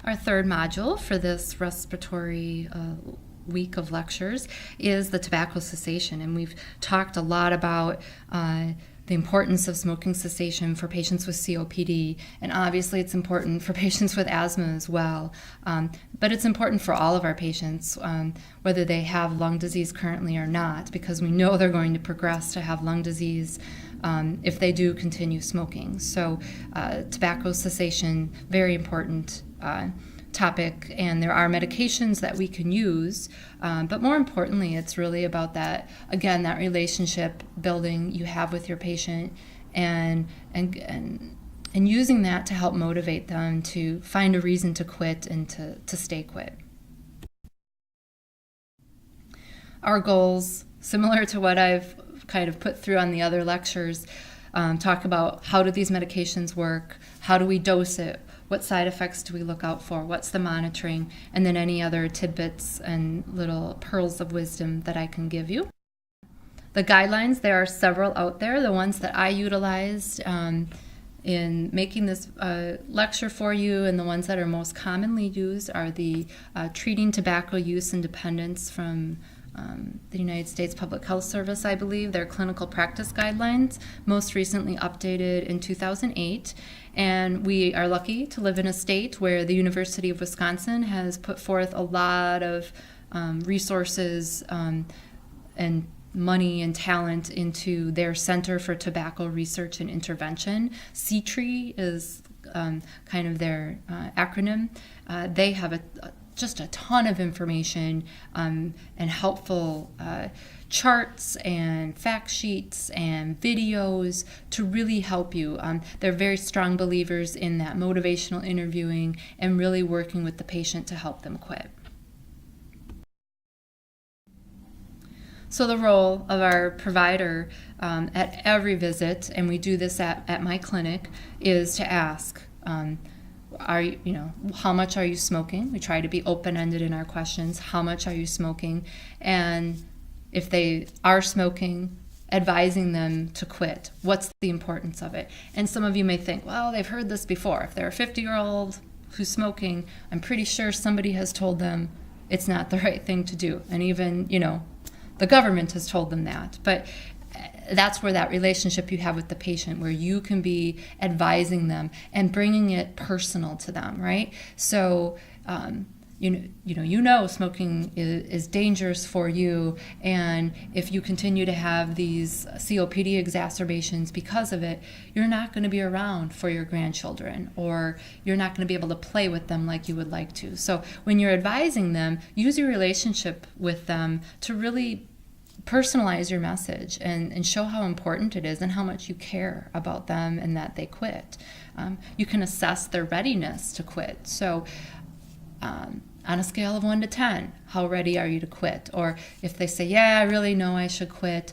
Our third module for this respiratory week of lectures is the tobacco cessation, and we've talked a lot about the importance of smoking cessation for patients with COPD, and obviously it's important for patients with asthma as well. But it's important for all of our patients, whether they have lung disease currently or not, because we know they're going to progress to have lung disease if they do continue smoking. So tobacco cessation, very important topic, and there are medications that we can use, but more importantly, it's really about that, again, that relationship building you have with your patient, and using that to help motivate them to find a reason to quit and to stay quit. Our goals, similar to what I've kind of put through on the other lectures, talk about how do these medications work, how do we dose it, what side effects do we look out for, what's the monitoring, and then any other tidbits and little pearls of wisdom that I can give you. The guidelines, there are several out there. The ones that I utilized in making this lecture for you, and the ones that are most commonly used are the Treating Tobacco Use and Dependence from the United States Public Health Service, I believe, their clinical practice guidelines, most recently updated in 2008. And we are lucky to live in a state where the University of Wisconsin has put forth a lot of resources and money and talent into their Center for Tobacco Research and Intervention. CTRI is kind of their acronym. They have just a ton of information and helpful charts and fact sheets and videos to really help you. They're very strong believers in that motivational interviewing and really working with the patient to help them quit. So the role of our provider at every visit, and we do this at my clinic, is to ask, how much are you smoking? We try to be open-ended in our questions. How much are you smoking? And if they are smoking, advising them to quit. What's the importance of it? And some of you may think, well, they've heard this before. If they're a 50-year-old who's smoking, I'm pretty sure somebody has told them it's not the right thing to do. And even, the government has told them that. But that's where that relationship you have with the patient, where you can be advising them and bringing it personal to them, right? So, smoking is dangerous for you, and if you continue to have these COPD exacerbations because of it, you're not going to be around for your grandchildren, or you're not going to be able to play with them like you would like to. So when you're advising them, use your relationship with them to really personalize your message and show how important it is and how much you care about them and that they quit. You can assess their readiness to quit. So on a scale of 1 to 10, how ready are you to quit? Or if they say, yeah, I really know I should quit,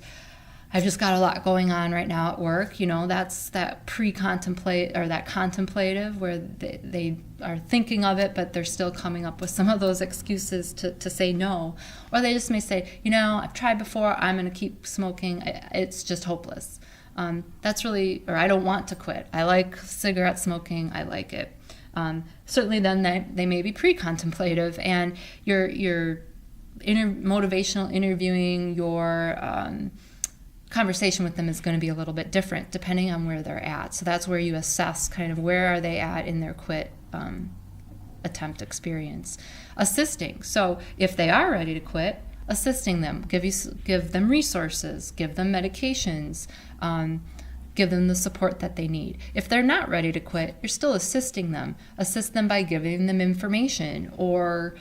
I've just got a lot going on right now at work, that's that pre-contemplate or that contemplative, where they are thinking of it, but they're still coming up with some of those excuses to say no. Or they just may say, I've tried before, I'm going to keep smoking, it's just hopeless. That's really, or I don't want to quit. I like cigarette smoking, I like it. Certainly then they may be pre-contemplative, and your motivational interviewing, your conversation with them is going to be a little bit different depending on where they're at. So that's where you assess kind of where are they at in their quit attempt experience. Assisting. So if they are ready to quit, assisting them, give them resources, give them medications, give them the support that they need. If they're not ready to quit, you're still assisting them. Assist them by giving them information, or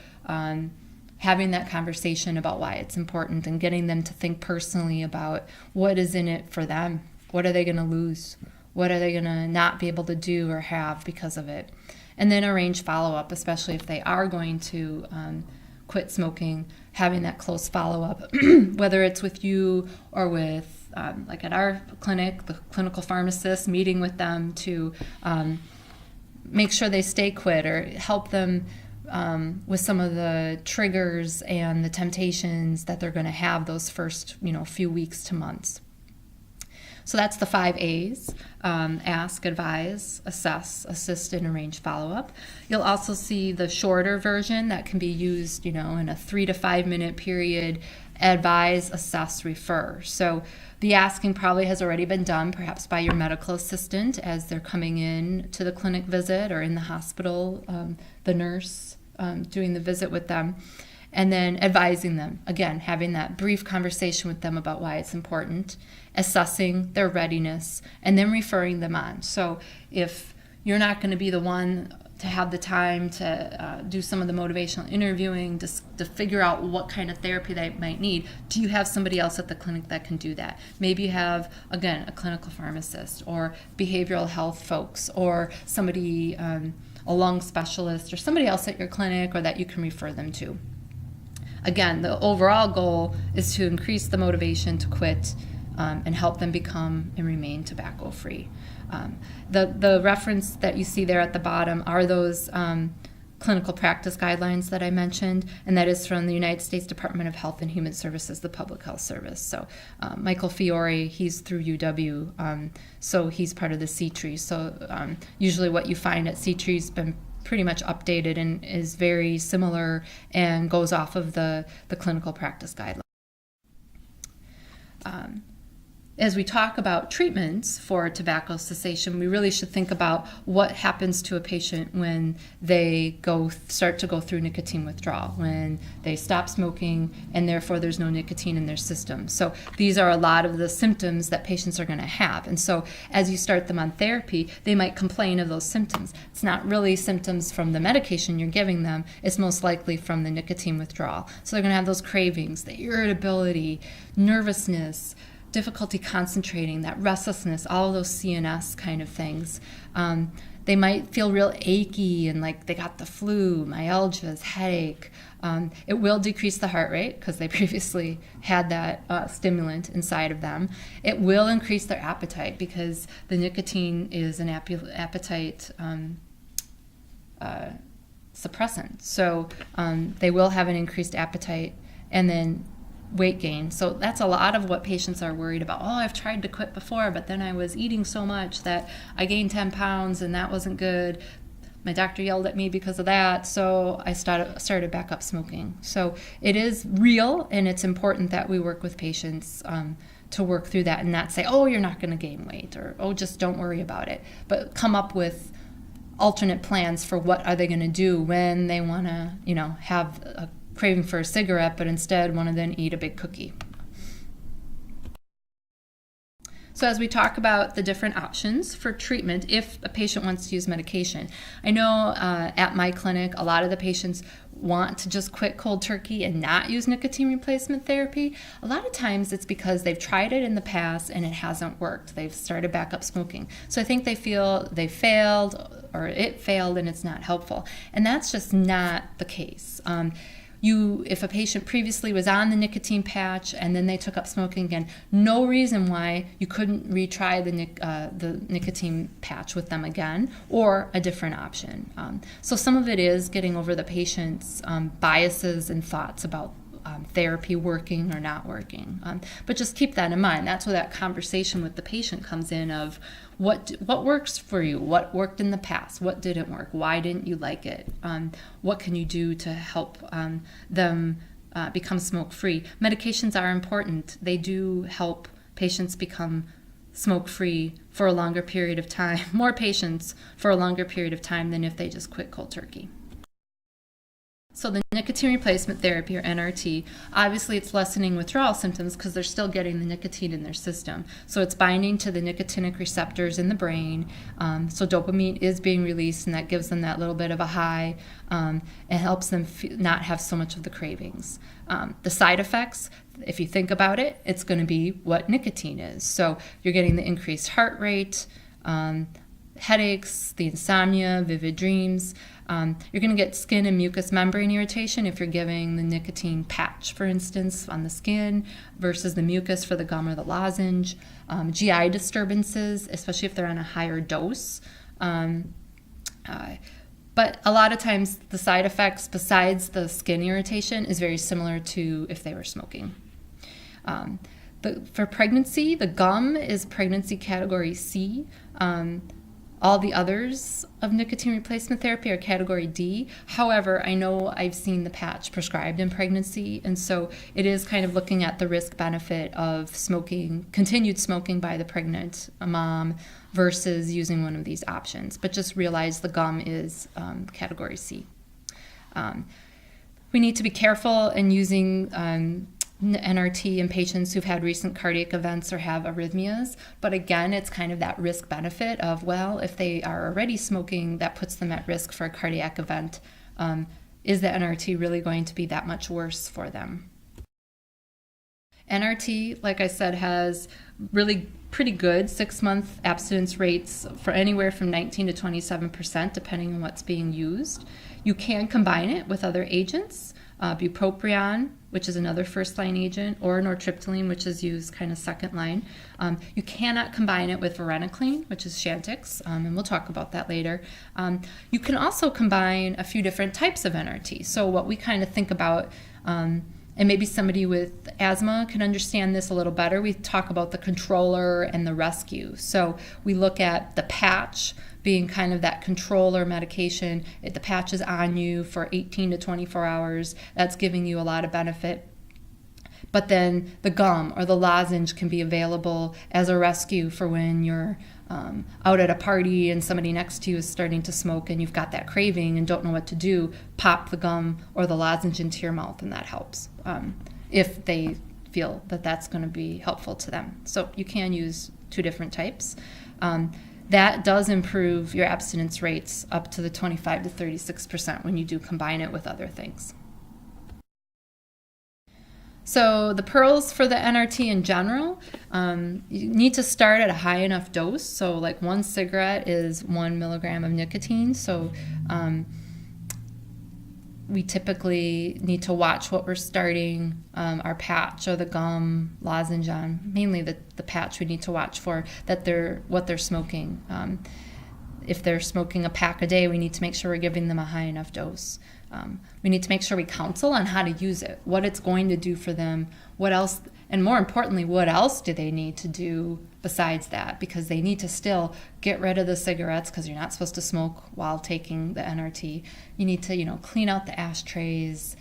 having that conversation about why it's important, and getting them to think personally about what is in it for them. What are they going to lose? What are they going to not be able to do or have because of it? And then arrange follow-up, especially if they are going to quit smoking, having that close follow-up, whether it's with you or with, like at our clinic, the clinical pharmacist, meeting with them to make sure they stay quit, or help them with some of the triggers and the temptations that they're going to have those first, few weeks to months. So that's the 5 A's: ask, advise, assess, assist, and arrange follow-up. You'll also see the shorter version that can be used, in a 3 to 5 minute period: advise, assess, refer. So the asking probably has already been done, perhaps by your medical assistant as they're coming in to the clinic visit, or in the hospital, the nurse doing the visit with them. And then advising them, again, having that brief conversation with them about why it's important, assessing their readiness, and then referring them on. So if you're not going to be the one to have the time to do some of the motivational interviewing to figure out what kind of therapy they might need, do you have somebody else at the clinic that can do that? Maybe you have, again, a clinical pharmacist or behavioral health folks, or somebody, a lung specialist, or somebody else at your clinic, or that you can refer them to. Again, the overall goal is to increase the motivation to quit and help them become and remain tobacco-free. The reference that you see there at the bottom are those clinical practice guidelines that I mentioned, and that is from the United States Department of Health and Human Services, the Public Health Service. So Michael Fiore, he's through UW, so he's part of the C-Tree. So usually what you find at C-Tree has been pretty much updated and is very similar and goes off of the clinical practice guidelines. As we talk about treatments for tobacco cessation, we really should think about what happens to a patient when they start to go through nicotine withdrawal, when they stop smoking and therefore there's no nicotine in their system. So these are a lot of the symptoms that patients are going to have. And so as you start them on therapy, they might complain of those symptoms. It's not really symptoms from the medication you're giving them. It's most likely from the nicotine withdrawal. So they're going to have those cravings, the irritability, nervousness, difficulty concentrating, that restlessness, all of those CNS kind of things. They might feel real achy and like they got the flu, myalgias, headache. It will decrease the heart rate because they previously had that stimulant inside of them. It will increase their appetite because the nicotine is an appetite suppressant. So they will have an increased appetite, and then weight gain. So that's a lot of what patients are worried about. Oh, I've tried to quit before, but then I was eating so much that I gained 10 pounds and that wasn't good. My doctor yelled at me because of that, so I started back up smoking. So it is real, and it's important that we work with patients to work through that and not say, oh, you're not going to gain weight, or oh, just don't worry about it. But come up with alternate plans for what are they going to do when they want to, have a craving for a cigarette, but instead want to then eat a big cookie. So as we talk about the different options for treatment, if a patient wants to use medication, I know at my clinic, a lot of the patients want to just quit cold turkey and not use nicotine replacement therapy. A lot of times it's because they've tried it in the past and it hasn't worked. They've started back up smoking. So I think they feel they failed, or it failed and it's not helpful. And that's just not the case. If a patient previously was on the nicotine patch and then they took up smoking again, no reason why you couldn't retry the nicotine patch with them again, or a different option. So some of it is getting over the patient's biases and thoughts about therapy working or not working. But just keep that in mind. That's where that conversation with the patient comes in of what works for you, what worked in the past, what didn't work, why didn't you like it, what can you do to help them become smoke-free. Medications are important. They do help patients become smoke-free for a longer period of time, more patients for a longer period of time than if they just quit cold turkey. So the nicotine replacement therapy, or NRT, obviously it's lessening withdrawal symptoms because they're still getting the nicotine in their system. So it's binding to the nicotinic receptors in the brain. So dopamine is being released, and that gives them that little bit of a high. It helps them not have so much of the cravings. The side effects, if you think about it, it's going to be what nicotine is. So you're getting the increased heart rate, headaches, the insomnia, vivid dreams. You're going to get skin and mucous membrane irritation if you're giving the nicotine patch, for instance, on the skin versus the mucus for the gum or the lozenge. GI disturbances, especially if they're on a higher dose. But a lot of times the side effects besides the skin irritation is very similar to if they were smoking. For pregnancy, the gum is pregnancy category C. All the others of nicotine replacement therapy are category D. However, I know I've seen the patch prescribed in pregnancy, and so it is kind of looking at the risk benefit of smoking, continued smoking by the pregnant mom versus using one of these options. But just realize the gum is category C. We need to be careful in using NRT in patients who've had recent cardiac events or have arrhythmias. But again, it's kind of that risk benefit of, well, if they are already smoking, that puts them at risk for a cardiac event. Is the NRT really going to be that much worse for them? NRT, like I said, has really pretty good 6-month abstinence rates for anywhere from 19 to 27%, depending on what's being used. You can combine it with other agents, bupropion, which is another first-line agent, or nortriptyline, which is used kind of second line. You cannot combine it with varenicline, which is Chantix, and we'll talk about that later. You can also combine a few different types of NRT. So what we kind of think about, and maybe somebody with asthma can understand this a little better, we talk about the controller and the rescue. So we look at the patch being kind of that controller medication. The patch is on you for 18 to 24 hours. That's giving you a lot of benefit. But then the gum or the lozenge can be available as a rescue for when you're out at a party and somebody next to you is starting to smoke and you've got that craving and don't know what to do. Pop the gum or the lozenge into your mouth, and that helps if they feel that that's going to be helpful to them. So you can use 2 different types. That does improve your abstinence rates up to the 25 to 36% when you do combine it with other things. So the pearls for the NRT in general, you need to start at a high enough dose. So like 1 cigarette is 1 milligram of nicotine. So we typically need to watch what we're starting our patch or the gum lozenge on. Mainly the patch we need to watch for what they're smoking. If they're smoking a pack a day, we need to make sure we're giving them a high enough dose. We need to make sure we counsel on how to use it, what it's going to do for them, what else, and more importantly, what else do they need to do besides that? Because they need to still get rid of the cigarettes, because you're not supposed to smoke while taking the NRT. You need to, clean out the ashtrays,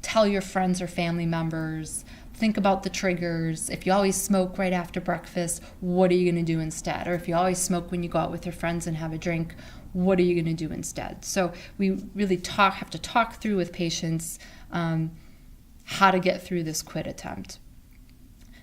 tell your friends or family members, think about the triggers. If you always smoke right after breakfast, what are you going to do instead? Or if you always smoke when you go out with your friends and have a drink, what are you going to do instead? So we really have to talk through with patients how to get through this quit attempt.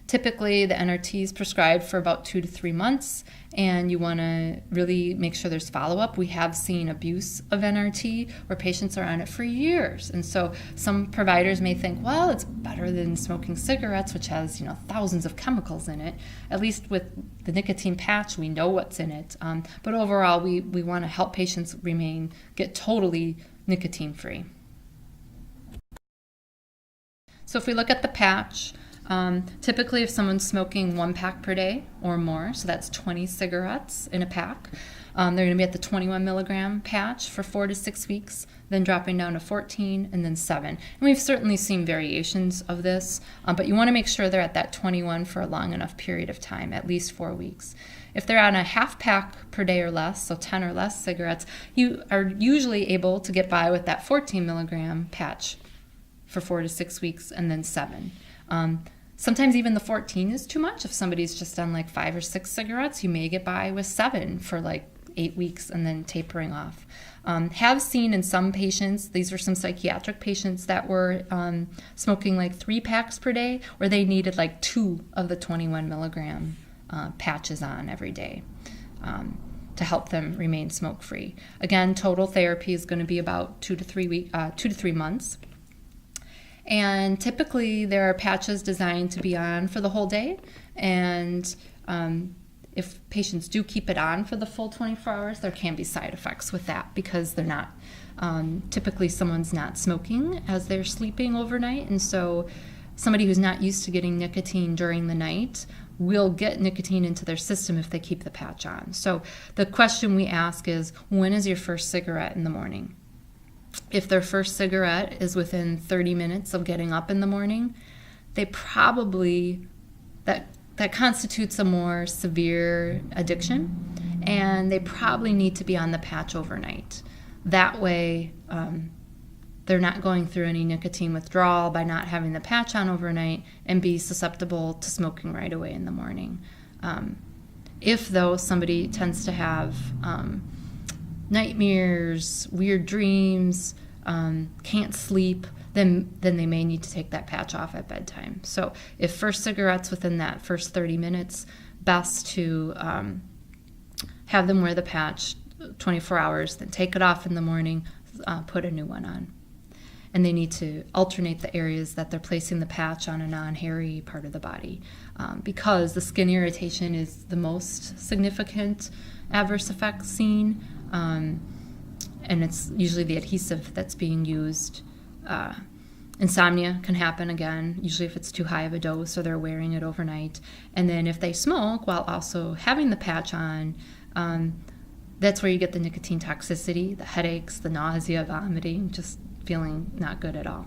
Typically, the NRT is prescribed for about 2 to 3 months, and you want to really make sure there's follow-up. We have seen abuse of NRT where patients are on it for years, and so some providers may think, well, it's better than smoking cigarettes, which has thousands of chemicals in it. At least with the nicotine patch, we know what's in it. But overall, we want to help patients get totally nicotine-free. So if we look at the patch, typically if someone's smoking 1 pack per day or more, so that's 20 cigarettes in a pack, they're going to be at the 21 milligram patch for 4 to 6 weeks, then dropping down to 14 and then 7. And we've certainly seen variations of this, but you want to make sure they're at that 21 for a long enough period of time, at least 4 weeks. If they're on a half pack per day or less, so 10 or less cigarettes, you are usually able to get by with that 14 milligram patch for 4 to 6 weeks and then 7. Sometimes even the 14 is too much. If somebody's just on like 5 or 6 cigarettes, you may get by with 7 for like 8 weeks and then tapering off. Have seen in some patients, these were some psychiatric patients that were smoking like 3 packs per day, where they needed like 2 of the 21 milligram patches on every day to help them remain smoke-free. Again, total therapy is going to be about 2 to 3 months. And typically there are patches designed to be on for the whole day, and if patients do keep it on for the full 24 hours, there can be side effects with that because they're not, typically someone's not smoking as they're sleeping overnight, and so somebody who's not used to getting nicotine during the night will get nicotine into their system if they keep the patch on. So the question we ask is, when is your first cigarette in the morning? If their first cigarette is within 30 minutes of getting up in the morning, they probably that constitutes a more severe addiction, and they probably need to be on the patch overnight. That way, they're not going through any nicotine withdrawal by not having the patch on overnight and be susceptible to smoking right away in the morning. If, though, somebody tends to have nightmares, weird dreams, can't sleep, then they may need to take that patch off at bedtime. So if first cigarettes within that first 30 minutes, best to have them wear the patch 24 hours, then take it off in the morning, put a new one on. And they need to alternate the areas that they're placing the patch on a non-hairy part of the body, because the skin irritation is the most significant adverse effect seen, and it's usually the adhesive that's being used. Insomnia can happen again, usually if it's too high of a dose or they're wearing it overnight. And then if they smoke while also having the patch on, that's where you get the nicotine toxicity, the headaches, the nausea, vomiting, just feeling not good at all.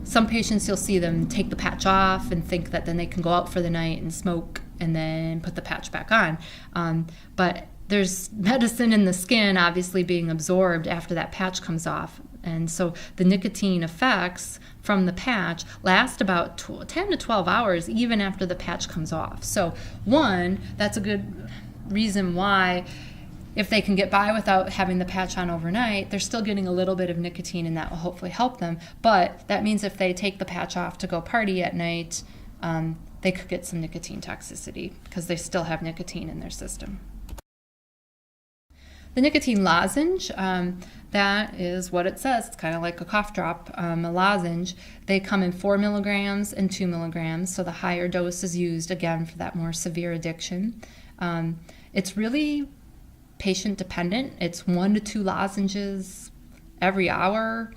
Some patients, you'll see them take the patch off and think that then they can go out for the night and smoke and then put the patch back on. But there's medicine in the skin obviously being absorbed after that patch comes off. And so the nicotine effects from the patch last about 10 to 12 hours even after the patch comes off. So one, that's a good reason why if they can get by without having the patch on overnight, they're still getting a little bit of nicotine, and that will hopefully help them. But that means if they take the patch off to go party at night, they could get some nicotine toxicity because they still have nicotine in their system. The nicotine lozenge, that is what it says. It's kind of like a cough drop, a lozenge. They come in 4 milligrams and 2 milligrams, so the higher dose is used, again, for that more severe addiction. It's really patient dependent. It's 1 to 2 lozenges every hour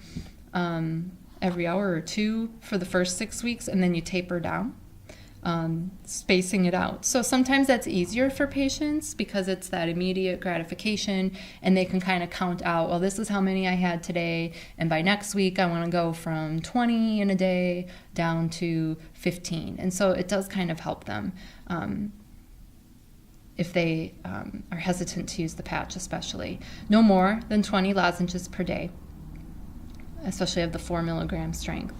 or two for the first 6 weeks, and then you taper down, spacing it out. So sometimes that's easier for patients because it's that immediate gratification, and they can kind of count out, well, this is how many I had today, and by next week I want to go from 20 in a day down to 15. And so it does kind of help them if they are hesitant to use the patch, especially. No more than 20 lozenges per day, especially of the 4 milligram strength.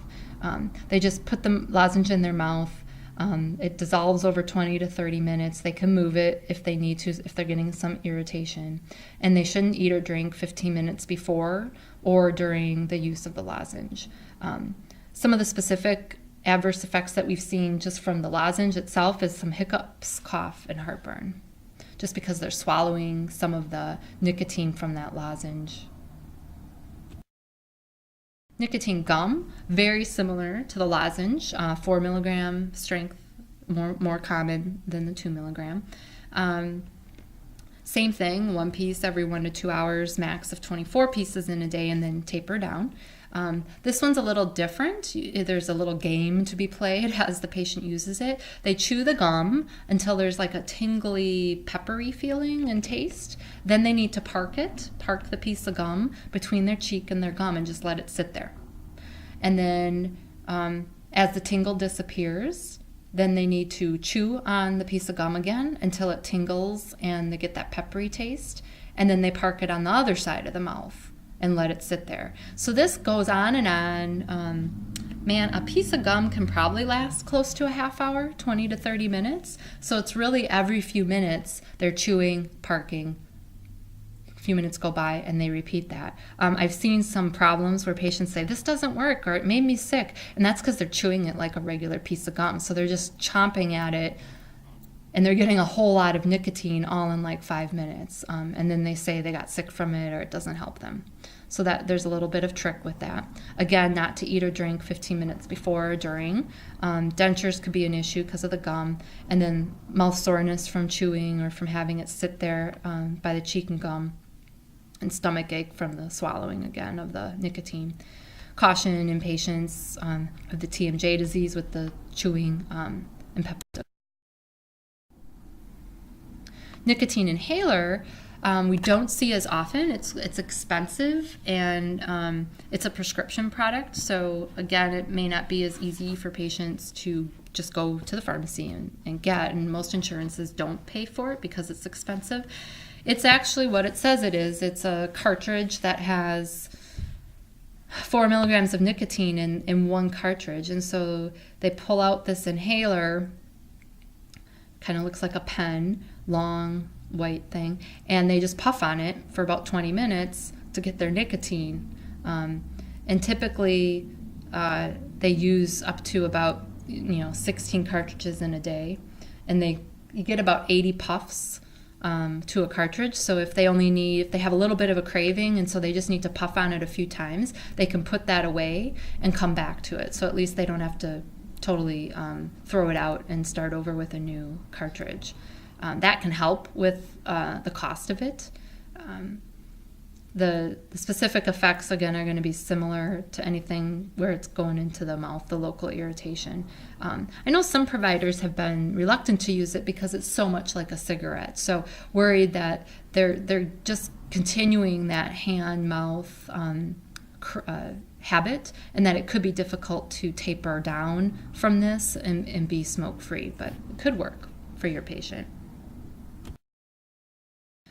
They just put the lozenge in their mouth. It dissolves over 20 to 30 minutes. They can move it if they need to, if they're getting some irritation. And they shouldn't eat or drink 15 minutes before or during the use of the lozenge. Some of the specific adverse effects that we've seen just from the lozenge itself is some hiccups, cough, and heartburn, just because they're swallowing some of the nicotine from that lozenge. Nicotine gum, very similar to the lozenge, 4 milligram strength, more common than the 2 milligram. Same thing, 1 piece every 1 to 2 hours, max of 24 pieces in a day, and then taper down. This one's a little different. There's a little game to be played as the patient uses it. They chew the gum until there's like a tingly, peppery feeling and taste. Then they need to park the piece of gum between their cheek and their gum and just let it sit there. And then as the tingle disappears, then they need to chew on the piece of gum again until it tingles and they get that peppery taste. And then they park it on the other side of the mouth and let it sit there. So this goes on and on. Man, a piece of gum can probably last close to a half hour, 20 to 30 minutes. So it's really every few minutes they're chewing, parking. A few minutes go by and they repeat that. I've seen some problems where patients say, this doesn't work, or it made me sick. And that's because they're chewing it like a regular piece of gum. So they're just chomping at it, and they're getting a whole lot of nicotine all in like 5 minutes. And then they say they got sick from it or it doesn't help them. So that there's a little bit of trick with that. Again, not to eat or drink 15 minutes before or during. Dentures could be an issue because of the gum. And then mouth soreness from chewing or from having it sit there by the cheek and gum. And stomach ache from the swallowing again of the nicotine. Caution in patients of the TMJ disease with the chewing and peptide. Nicotine inhaler, we don't see as often. It's expensive, and it's a prescription product. So again, it may not be as easy for patients to just go to the pharmacy and get, and most insurances don't pay for it because it's expensive. It's actually what it says it is. It's a cartridge that has 4 milligrams of nicotine in one cartridge. And so they pull out this inhaler, kind of looks like a pen, long white thing, and they just puff on it for about 20 minutes to get their nicotine. And typically they use up to about 16 cartridges in a day, and you get about 80 puffs to a cartridge. So if they have a little bit of a craving and so they just need to puff on it a few times, they can put that away and come back to it. So at least they don't have to totally throw it out and start over with a new cartridge. That can help with the cost of it. The specific effects, again, are going to be similar to anything where it's going into the mouth, the local irritation. I know some providers have been reluctant to use it because it's so much like a cigarette, so worried that they're just continuing that hand-mouth habit, and that it could be difficult to taper down from this and be smoke-free, but it could work for your patient.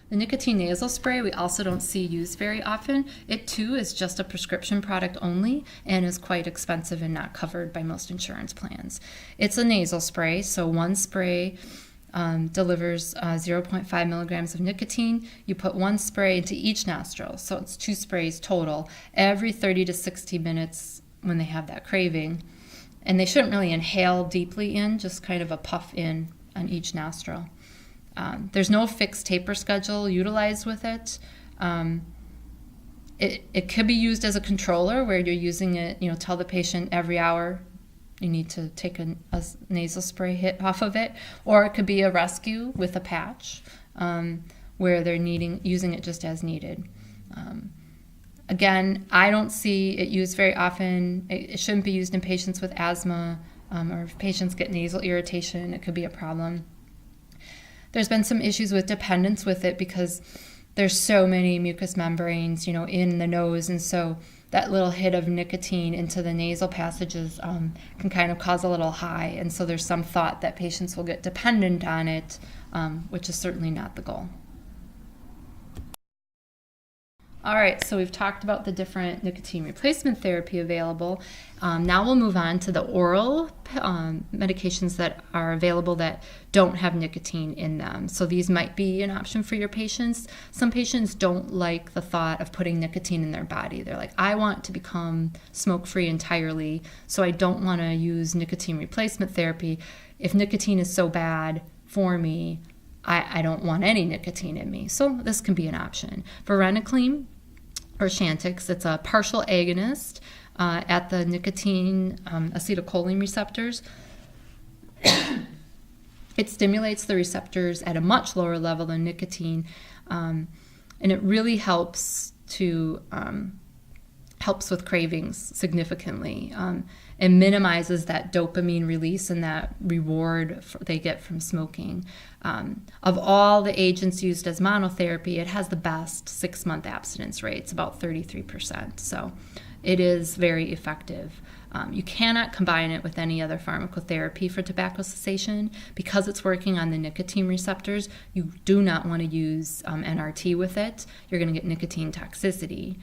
The nicotine nasal spray we also don't see used very often. It too is just a prescription product only and is quite expensive and not covered by most insurance plans. It's a nasal spray, so one spray delivers 0.5 milligrams of nicotine. You put one spray into each nostril, so it's 2 sprays total, every 30 to 60 minutes when they have that craving. And they shouldn't really inhale deeply in, just kind of a puff in on each nostril. There's no fixed taper schedule utilized with it. It could be used as a controller where you're using it, tell the patient every hour you need to take a nasal spray hit off of it, or it could be a rescue with a patch where they're using it just as needed. Again, I don't see it used very often. It shouldn't be used in patients with asthma, or if patients get nasal irritation, it could be a problem. There's been some issues with dependence with it because there's so many mucous membranes, in the nose, and so that little hit of nicotine into the nasal passages can kind of cause a little high, and so there's some thought that patients will get dependent on it, which is certainly not the goal. All right, so we've talked about the different nicotine replacement therapy available. Now we'll move on to the oral medications that are available that don't have nicotine in them. So these might be an option for your patients. Some patients don't like the thought of putting nicotine in their body. They're like, I want to become smoke-free entirely, so I don't want to use nicotine replacement therapy. If nicotine is so bad for me, I don't want any nicotine in me. So this can be an option. Varenicline or Chantix, it's a partial agonist at the nicotine acetylcholine receptors. It stimulates the receptors at a much lower level than nicotine, and it really helps with cravings significantly, and minimizes that dopamine release and that reward they get from smoking. Of all the agents used as monotherapy, it has the best 6-month abstinence rate. It's about 33%. So it is very effective. You cannot combine it with any other pharmacotherapy for tobacco cessation because it's working on the nicotine receptors. You do not want to use NRT with it. You're going to get nicotine toxicity.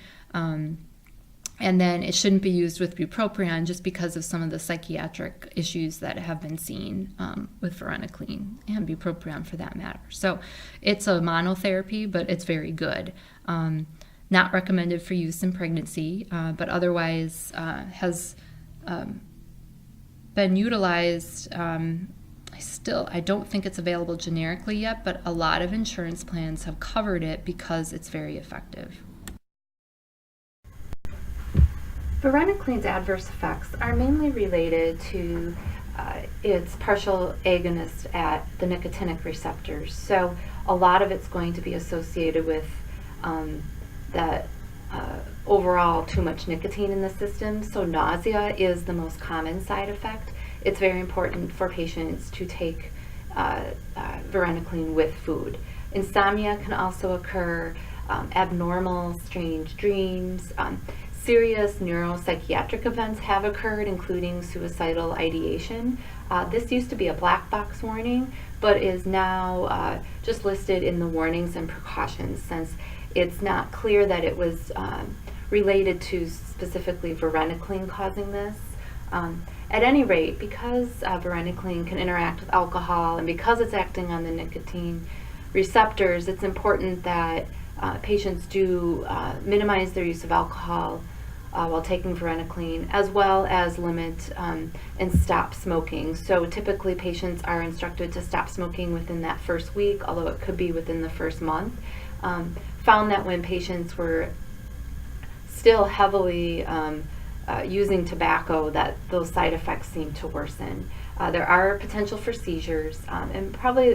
And then it shouldn't be used with bupropion just because of some of the psychiatric issues that have been seen with varenicline and bupropion for that matter. So it's a monotherapy, but it's very good. Not recommended for use in pregnancy, but otherwise has been utilized. I don't think it's available generically yet, but a lot of insurance plans have covered it because it's very effective. Varenicline's adverse effects are mainly related to its partial agonist at the nicotinic receptors. So a lot of it's going to be associated with that overall too much nicotine in the system. So nausea is the most common side effect. It's very important for patients to take varenicline with food. Insomnia can also occur, abnormal, strange dreams. Serious neuropsychiatric events have occurred, including suicidal ideation. This used to be a black box warning, but is now just listed in the warnings and precautions, since it's not clear that it was related to specifically varenicline causing this. At any rate, because varenicline can interact with alcohol and because it's acting on the nicotine receptors, it's important that patients do minimize their use of alcohol while taking varenicline, as well as limit and stop smoking. So typically patients are instructed to stop smoking within that first week, although it could be within the first month. Found that when patients were still heavily using tobacco, that those side effects seem to worsen. There are potential for seizures, and probably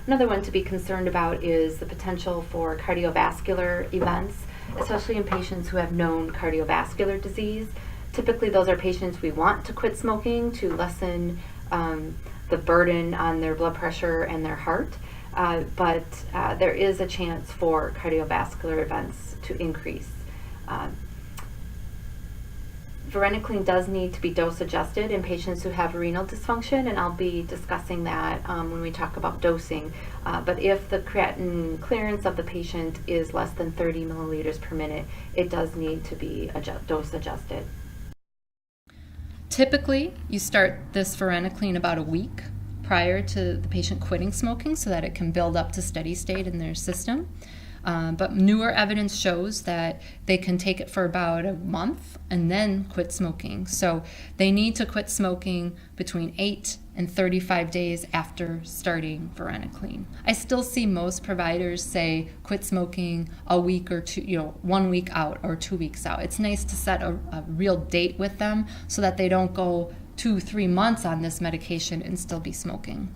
another one to be concerned about is the potential for cardiovascular events, especially in patients who have known cardiovascular disease. Typically those are patients we want to quit smoking to lessen the burden on their blood pressure and their heart, but there is a chance for cardiovascular events to increase. Varenicline does need to be dose adjusted in patients who have renal dysfunction, and I'll be discussing that when we talk about dosing. But if the creatinine clearance of the patient is less than 30 milliliters per minute, it does need to be dose adjusted. Typically, you start this varenicline about a week prior to the patient quitting smoking so that it can build up to steady state in their system. But newer evidence shows that they can take it for about a month and then quit smoking. So they need to quit smoking between 8 and 35 days after starting varenicline. I still see most providers say quit smoking a week or two, 1 week out or 2 weeks out. It's nice to set a real date with them so that they don't go 2-3 months on this medication and still be smoking.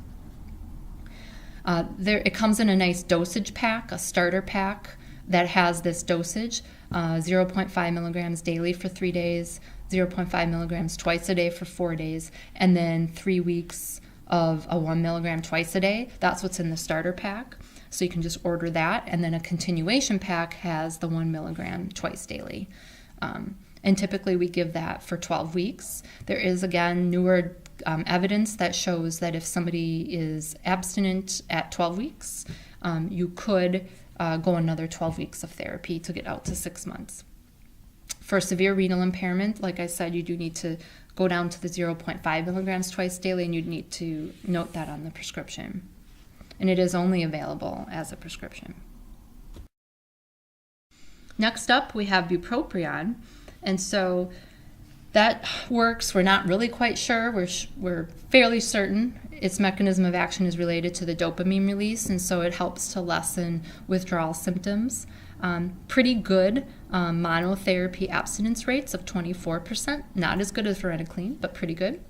It comes in a nice dosage pack, a starter pack that has this dosage, 0.5 milligrams daily for 3 days, 0.5 milligrams twice a day for 4 days, and then 3 weeks of a 1 milligram twice a day. That's what's in the starter pack. So you can just order that, and then a continuation pack has the 1 milligram twice daily. And typically we give that for 12 weeks. There is, again, newer evidence that shows that if somebody is abstinent at 12 weeks, you could go another 12 weeks of therapy to get out to 6 months. For severe renal impairment, like I said, you do need to go down to the 0.5 milligrams twice daily, and you'd need to note that on the prescription. And it is only available as a prescription. Next up, we have bupropion. And so that works. We're not really quite sure. We're fairly certain its mechanism of action is related to the dopamine release, and so it helps to lessen withdrawal symptoms. Pretty good monotherapy abstinence rates of 24%. Not as good as varenicline, but pretty good.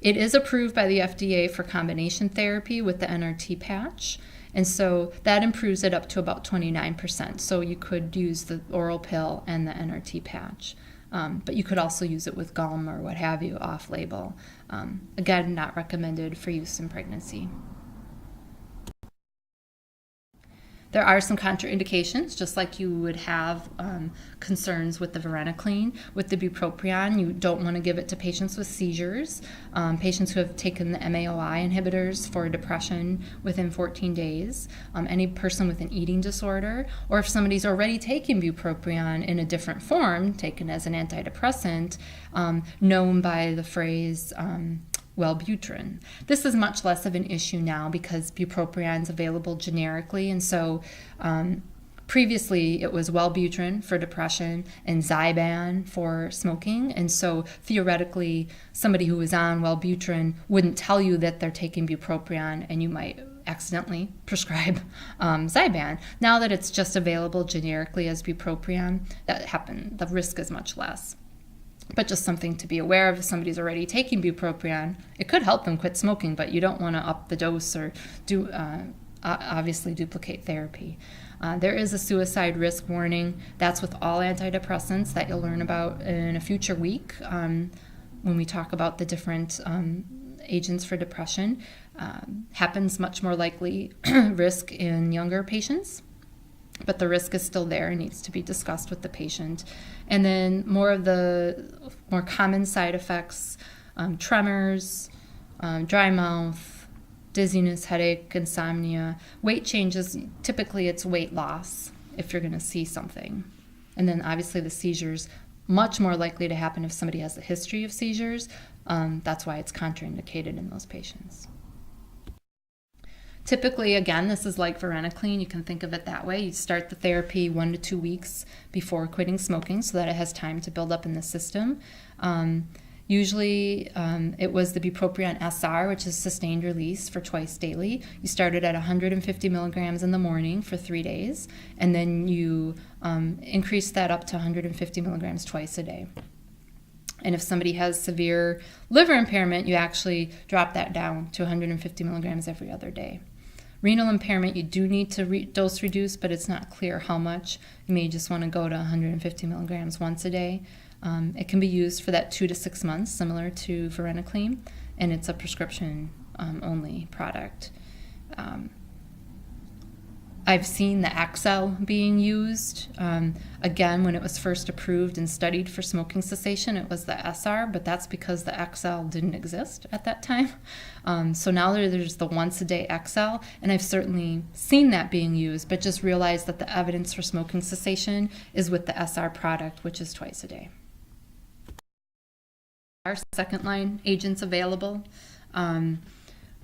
It is approved by the FDA for combination therapy with the NRT patch. And so that improves it up to about 29%. So you could use the oral pill and the NRT patch. But you could also use it with gum or what have you off-label. Again, not recommended for use in pregnancy. There are some contraindications, just like you would have concerns with the varenicline. With the bupropion, you don't want to give it to patients with seizures, patients who have taken the MAOI inhibitors for depression within 14 days, any person with an eating disorder, or if somebody's already taking bupropion in a different form, taken as an antidepressant, known by the phrase Wellbutrin. This is much less of an issue now because bupropion is available generically, and so previously it was Wellbutrin for depression and Zyban for smoking, and so theoretically somebody who is on Wellbutrin wouldn't tell you that they're taking bupropion, and you might accidentally prescribe Zyban. Now that it's just available generically as bupropion, the risk is much less. But just something to be aware of, if somebody's already taking bupropion, it could help them quit smoking, but you don't want to up the dose or obviously duplicate therapy. There is a suicide risk warning. That's with all antidepressants that you'll learn about in a future week when we talk about the different agents for depression. Happens much more likely risk in younger patients. but the risk is still there and needs to be discussed with the patient. And then more of the more common side effects, tremors, dry mouth, dizziness, headache, insomnia. Weight changes, typically it's weight loss if you're going to see something. And then obviously the seizures, much more likely to happen if somebody has a history of seizures. That's why it's contraindicated in those patients. Typically, again, this is like varenicline. You can think of it that way. You start the therapy 1 to 2 weeks before quitting smoking so that it has time to build up in the system. Usually, it was the bupropion SR, which is sustained release for twice daily. You started at 150 milligrams in the morning for 3 days, and then you increased that up to 150 milligrams twice a day. And if somebody has severe liver impairment, you actually drop that down to 150 milligrams every other day. Renal impairment, you do need to dose reduce, but it's not clear how much. You may just want to go to 150 milligrams once a day. It can be used for that 2 to 6 months, similar to varenicline, and it's a prescription only product. I've seen the XL being used. Again, when it was first approved and studied for smoking cessation, it was the SR, but that's because the XL didn't exist at that time. So now there's the once-a-day XL, and I've certainly seen that being used, but just realized that the evidence for smoking cessation is with the SR product, which is twice a day. Our second-line agents available.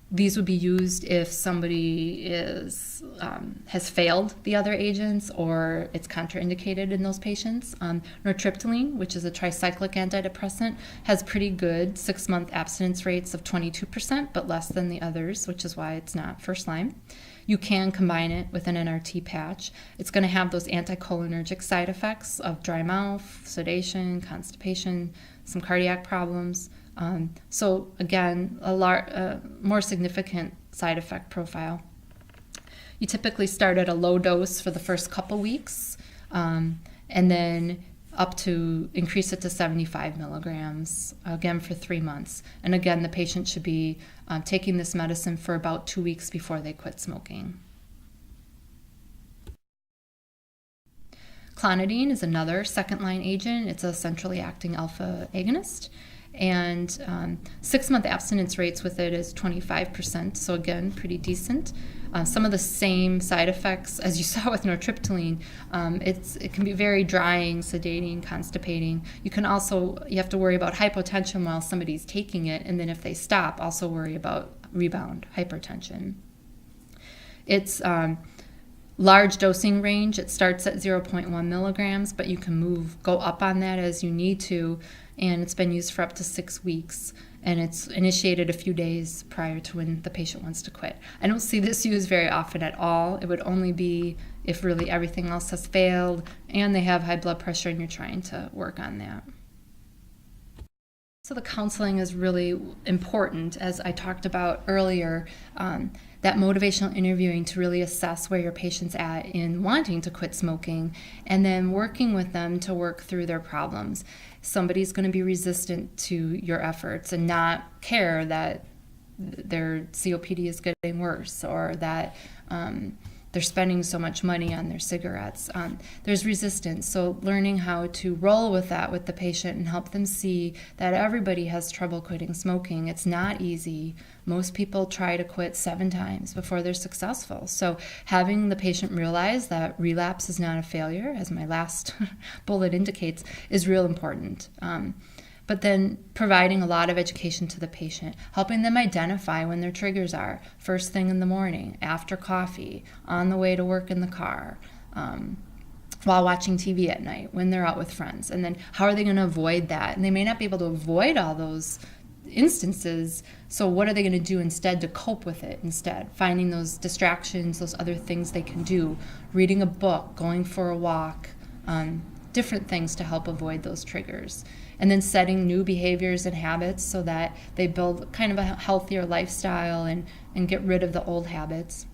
These would be used if somebody has failed the other agents or it's contraindicated in those patients. Nortriptyline, which is a tricyclic antidepressant, has pretty good 6-month abstinence rates of 22%, but less than the others, which is why it's not first line. You can combine it with an NRT patch. It's going to have those anticholinergic side effects of dry mouth, sedation, constipation, some cardiac problems. So again, a more significant side effect profile. You typically start at a low dose for the first couple weeks, and then up to increase it to 75 milligrams, again for 3 months. And again, the patient should be taking this medicine for about 2 weeks before they quit smoking. Clonidine is another second-line agent. It's a centrally acting alpha agonist. And 6-month abstinence rates with it is 25%, so again, pretty decent. Some of the same side effects as you saw with nortriptyline. It can be very drying, sedating, constipating. You have to worry about hypotension while somebody's taking it, and then if they stop, also worry about rebound hypertension. It's large dosing range. It starts at 0.1 milligrams, but you can go up on that as you need to, and it's been used for up to 6 weeks, and it's initiated a few days prior to when the patient wants to quit. I don't see this used very often at all. It would only be if really everything else has failed and they have high blood pressure and you're trying to work on that. So the counseling is really important, as I talked about earlier, that motivational interviewing to really assess where your patient's at in wanting to quit smoking, and then working with them to work through their problems. Somebody's going to be resistant to your efforts and not care that their COPD is getting worse, or that they're spending so much money on their cigarettes. There's resistance, so learning how to roll with that with the patient and help them see that everybody has trouble quitting smoking. It's not easy. Most people try to quit 7 times before they're successful. So having the patient realize that relapse is not a failure, as my last bullet indicates, is real important. But then providing a lot of education to the patient, helping them identify when their triggers are, first thing in the morning, after coffee, on the way to work in the car, while watching TV at night, when they're out with friends. And then how are they going to avoid that? And they may not be able to avoid all those instances, so what are they going to do instead to cope with it instead? Finding those distractions, those other things they can do, reading a book, going for a walk, different things to help avoid those triggers. And then setting new behaviors and habits so that they build kind of a healthier lifestyle and get rid of the old habits.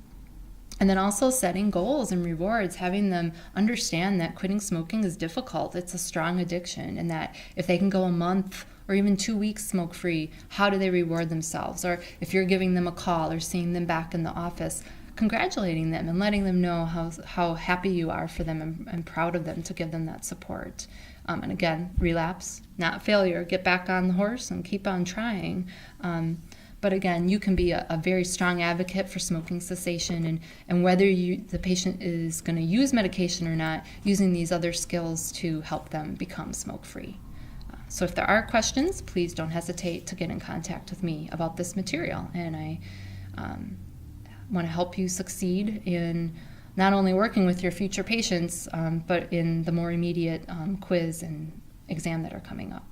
And then also setting goals and rewards, having them understand that quitting smoking is difficult. It's a strong addiction, and that if they can go a month or even 2 weeks smoke-free, how do they reward themselves? Or if you're giving them a call or seeing them back in the office, congratulating them and letting them know how happy you are for them and proud of them to give them that support. And again, relapse, not failure. Get back on the horse and keep on trying. But again, you can be a very strong advocate for smoking cessation, and whether the patient is going to use medication or not, using these other skills to help them become smoke-free. So if there are questions, please don't hesitate to get in contact with me about this material. And I want to help you succeed in not only working with your future patients, but in the more immediate quiz and exam that are coming up.